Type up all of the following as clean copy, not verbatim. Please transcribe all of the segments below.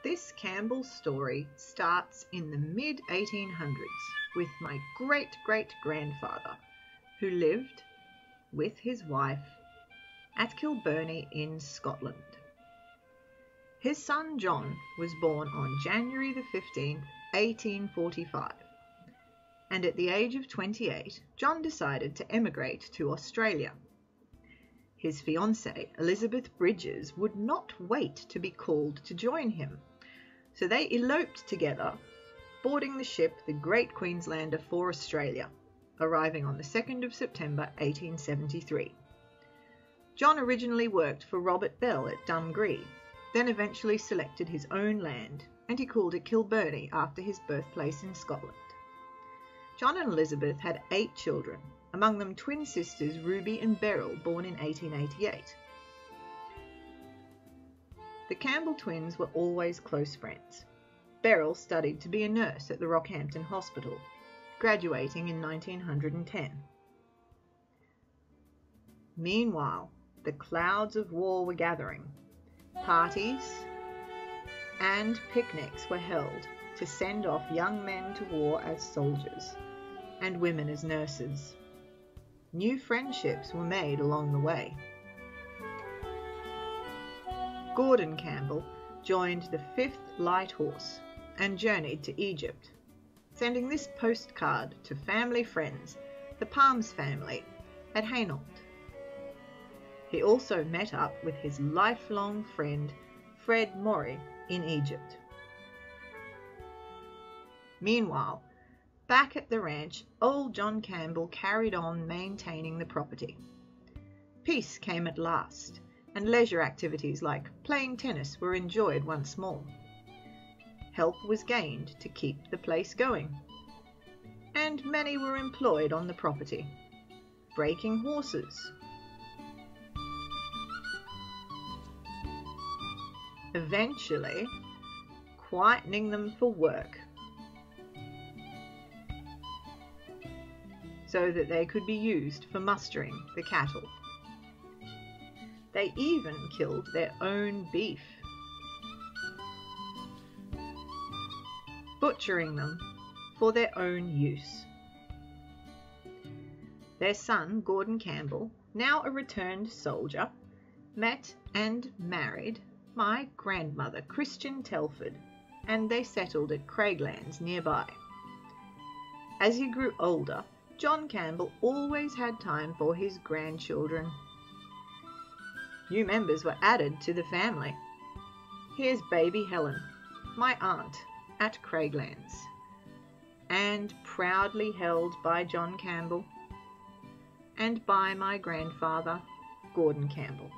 This Campbell story starts in the mid-1800s with my great-great-grandfather, who lived with his wife at Kilburnie in Scotland. His son John was born on January the 15th, 1845, and at the age of 28, John decided to emigrate to Australia. His fiancée, Elizabeth Bridges, would not wait to be called to join him, so they eloped together, boarding the ship the Great Queenslander for Australia, arriving on the 2nd of September 1873. John originally worked for Robert Bell at Dungree, then eventually selected his own land, and he called it Kilburnie after his birthplace in Scotland. John and Elizabeth had 8 children, among them twin sisters Ruby and Beryl, born in 1888. The Campbell twins were always close friends. Beryl studied to be a nurse at the Rockhampton Hospital, graduating in 1910. Meanwhile, the clouds of war were gathering. Parties and picnics were held to send off young men to war as soldiers and women as nurses. New friendships were made along the way. Gordon Campbell joined the 5th Light Horse and journeyed to Egypt, sending this postcard to family friends, the Palms family at Hainault. He also met up with his lifelong friend Fred Maury in Egypt. Meanwhile, back at the ranch, old John Campbell carried on maintaining the property. Peace came at last, and leisure activities like playing tennis were enjoyed once more. Help was gained to keep the place going, and many were employed on the property, breaking horses, eventually quietening them for work so that they could be used for mustering the cattle. They even killed their own beef, butchering them for their own use. Their son, Gordon Campbell, now a returned soldier, met and married my grandmother, Christian Telford, and they settled at Craiglands nearby. As he grew older, John Campbell always had time for his grandchildren. New members were added to the family. Here's baby Helen, my aunt, at Craiglands, and proudly held by John Campbell and by my grandfather, Gordon Campbell.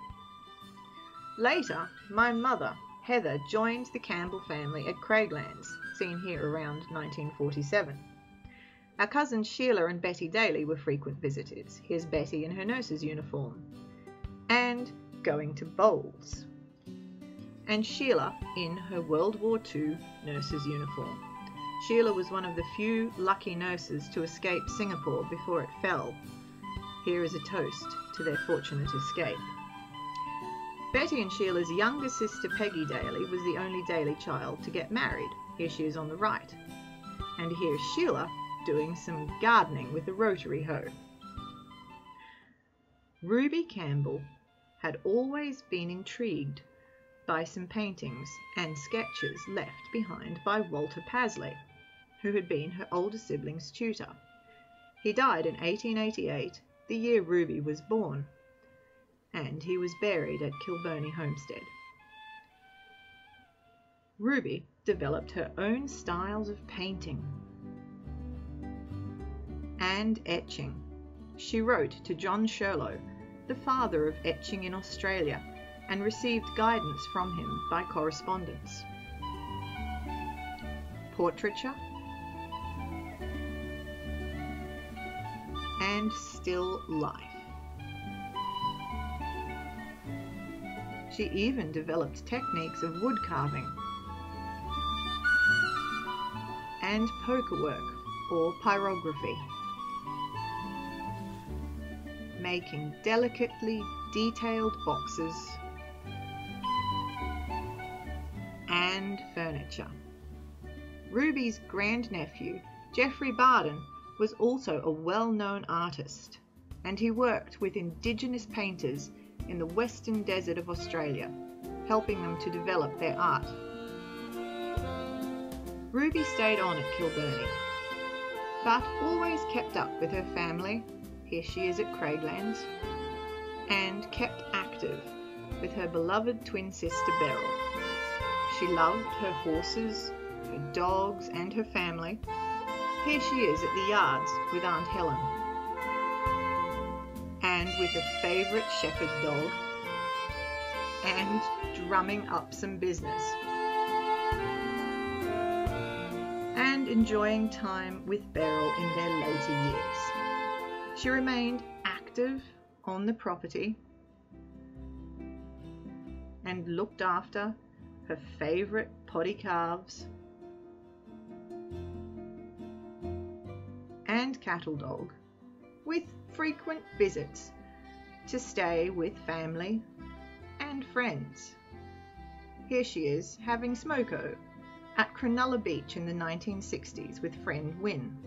Later, my mother, Heather, joined the Campbell family at Craiglands, seen here around 1947. Our cousins Sheila and Betty Daly were frequent visitors. Here's Betty in her nurse's uniform, and going to bowls, and Sheila in her World War II nurse's uniform. Sheila was one of the few lucky nurses to escape Singapore before it fell. Here is a toast to their fortunate escape. Betty and Sheila's younger sister Peggy Daly was the only Daly child to get married. Here she is on the right. And here's Sheila doing some gardening with a rotary hoe. Ruby Campbell had always been intrigued by some paintings and sketches left behind by Walter Pasley, who had been her older sibling's tutor. He died in 1888, the year Ruby was born, and he was buried at Kilburnie Homestead. Ruby developed her own styles of painting and etching. She wrote to John Shirlow, the father of etching in Australia, and received guidance from him by correspondence. Portraiture and still life. She even developed techniques of wood carving and poker work or pyrography, making delicately detailed boxes and furniture. Ruby's grandnephew, Geoffrey Barden, was also a well-known artist, and he worked with Indigenous painters in the Western Desert of Australia, helping them to develop their art. Ruby stayed on at Kilburnie, but always kept up with her family, here she is at Craiglands, and kept active with her beloved twin sister Beryl. She loved her horses, her dogs and her family. Here she is at the yards with Aunt Helen, and with a favourite shepherd dog, and drumming up some business, and enjoying time with Beryl in their later years. She remained active on the property and looked after her favourite poddy calves and cattle dog, with frequent visits to stay with family and friends. Here she is having smoko at Cronulla Beach in the 1960s with friend Wynne,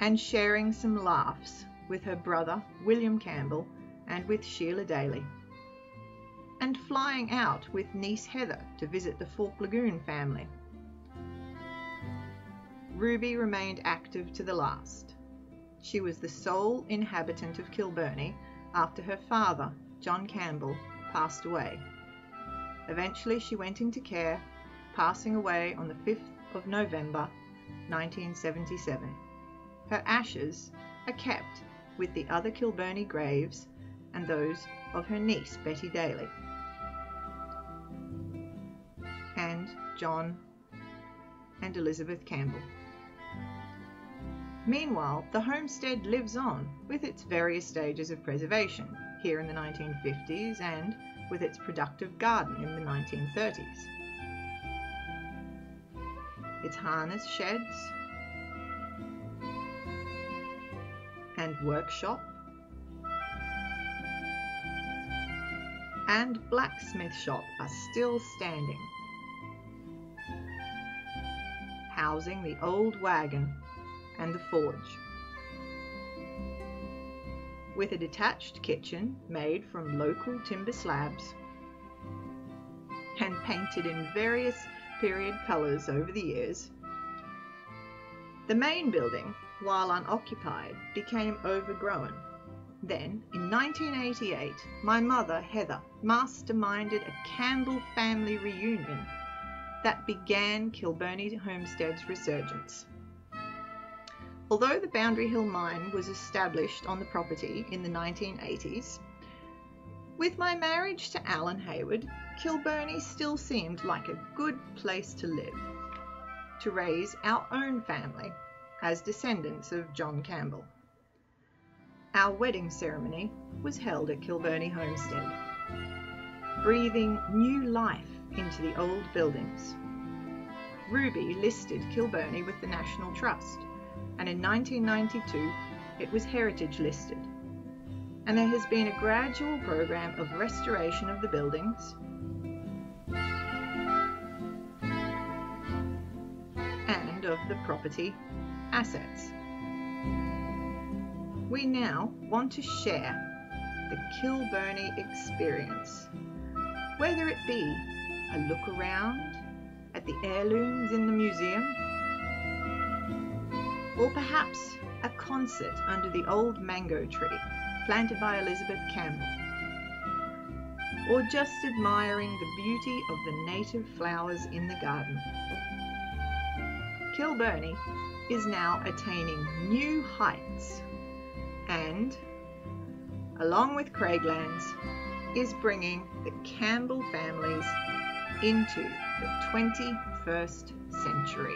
and sharing some laughs with her brother William Campbell and with Sheila Daly, and flying out with niece Heather to visit the Fork Lagoon family. Ruby remained active to the last. She was the sole inhabitant of Kilburnie after her father, John Campbell, passed away. Eventually she went into care, passing away on the 5th of November 1977. Her ashes are kept with the other Kilburnie graves and those of her niece Betty Daly and John and Elizabeth Campbell. Meanwhile, the homestead lives on with its various stages of preservation here in the 1950s and with its productive garden in the 1930s. Its harness sheds and workshop and blacksmith shop are still standing, housing the old wagon and the forge, with a detached kitchen made from local timber slabs and painted in various period colours over the years. The main building, while unoccupied, became overgrown. Then, in 1988, my mother, Heather, masterminded a Campbell family reunion that began Kilburnie Homestead's resurgence. Although the Boundary Hill mine was established on the property in the 1980s, with my marriage to Alan Hayward, Kilburnie still seemed like a good place to live, to raise our own family as descendants of John Campbell. Our wedding ceremony was held at Kilburnie Homestead, breathing new life into the old buildings. Ruby listed Kilburnie with the National Trust, and in 1992 it was heritage listed, and there has been a gradual program of restoration of the buildings and of the property assets. We now want to share the Kilburnie experience, whether it be a look around at the heirlooms in the museum, or perhaps a concert under the old mango tree planted by Elizabeth Campbell, or just admiring the beauty of the native flowers in the garden. Kilburnie is now attaining new heights and, along with Craiglands, is bringing the Campbell families into the 21st century.